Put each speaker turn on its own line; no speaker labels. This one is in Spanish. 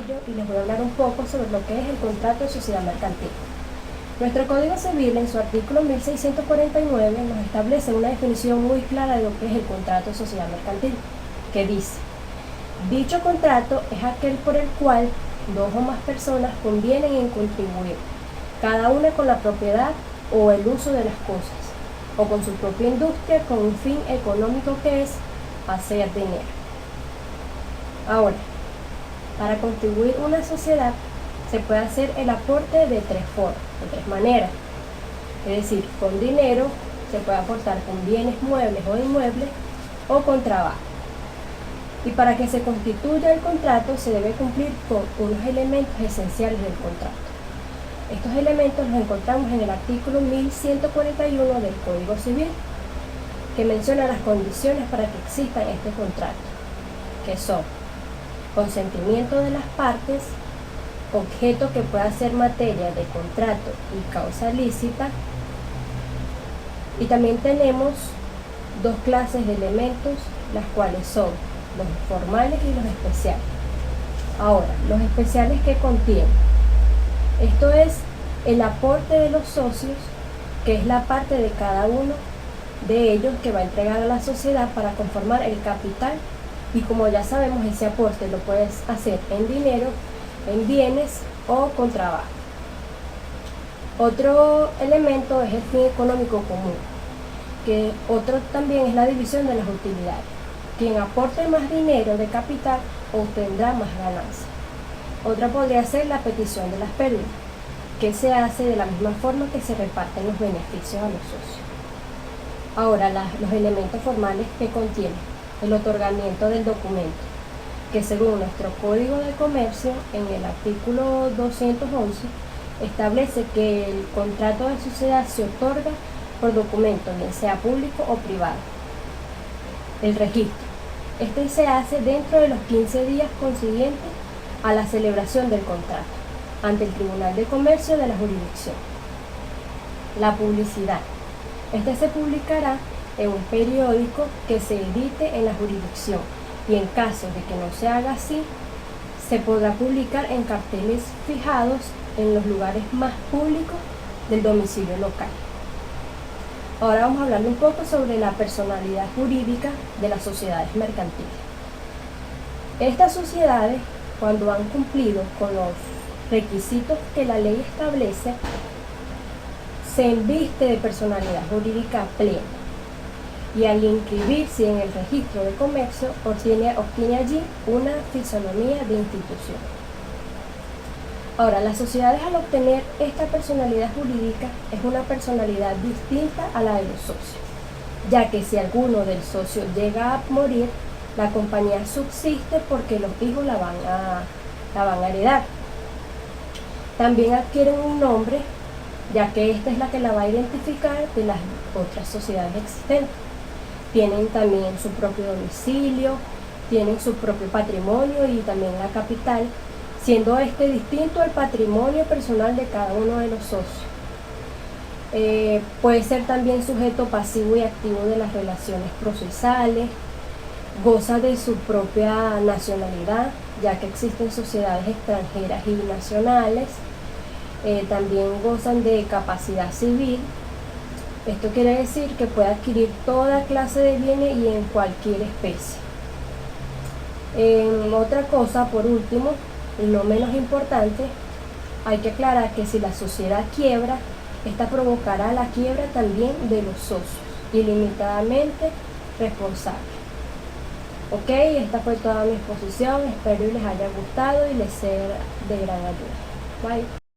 audio y les voy a hablar un poco sobre lo que es el contrato de sociedad mercantil. Nuestro Código Civil, en su artículo 1649, nos establece una definición muy clara de lo que es el contrato de sociedad mercantil, que dice: dicho contrato es aquel por el cual dos o más personas convienen en contribuir, cada una con la propiedad o el uso de las cosas, o con su propia industria con un fin económico que es hacer dinero. Ahora, para contribuir una sociedad se puede hacer el aporte de tres formas, de tres maneras. Es decir, con dinero, se puede aportar con bienes muebles o inmuebles, o con trabajo. Y para que se constituya el contrato se debe cumplir con unos elementos esenciales del contrato. Estos elementos los encontramos en el artículo 1141 del Código Civil, que menciona las condiciones para que exista este contrato, que son: consentimiento de las partes, objeto que pueda ser materia de contrato y causa lícita. Y también tenemos dos clases de elementos, las cuales son los formales y los especiales. Ahora, los especiales, que contienen: esto es el aporte de los socios, que es la parte de cada uno de ellos que va a entregar a la sociedad para conformar el capital, y como ya sabemos, ese aporte lo puedes hacer en dinero, en bienes o con trabajo. Otro elemento es el fin económico común, que otro también es la división de las utilidades. Quien aporte más dinero de capital obtendrá más ganancia. Otra podría ser la petición de las pérdidas, que se hace de la misma forma que se reparten los beneficios a los socios. Ahora, los elementos formales que contienen: el otorgamiento del documento, que según nuestro Código de Comercio, en el artículo 211, establece que el contrato de sociedad se otorga por documento, bien sea público o privado. El registro. Este se hace dentro de los 15 días consiguientes a la celebración del contrato ante el Tribunal de Comercio de la jurisdicción. La publicidad. Este se publicará en un periódico que se edite en la jurisdicción, y en caso de que no se haga así, se podrá publicar en carteles fijados en los lugares más públicos del domicilio local. Ahora vamos a hablar un poco sobre la personalidad jurídica de las sociedades mercantiles. Estas sociedades, cuando han cumplido con los requisitos que la ley establece, se inviste de personalidad jurídica plena, y al inscribirse en el registro de comercio obtiene allí una fisonomía de institución. Ahora, las sociedades, al obtener esta personalidad jurídica, es una personalidad distinta a la de los socios, ya que si alguno del socios llega a morir, la compañía subsiste porque los hijos la van a heredar. También adquieren un nombre, ya que esta es la que la va a identificar de las otras sociedades existentes. Tienen también su propio domicilio, tienen su propio patrimonio y también la capital, siendo este distinto al patrimonio personal de cada uno de los socios. Puede ser también sujeto pasivo y activo de las relaciones procesales, goza de su propia nacionalidad, ya que existen sociedades extranjeras y nacionales. También gozan de capacidad civil. Esto quiere decir que puede adquirir toda clase de bienes y en cualquier especie. Otra cosa, por último, y no menos importante, hay que aclarar que si la sociedad quiebra, esta provocará la quiebra también de los socios, ilimitadamente responsables. Ok, esta fue toda mi exposición, espero que les haya gustado y les sea de gran ayuda. Bye.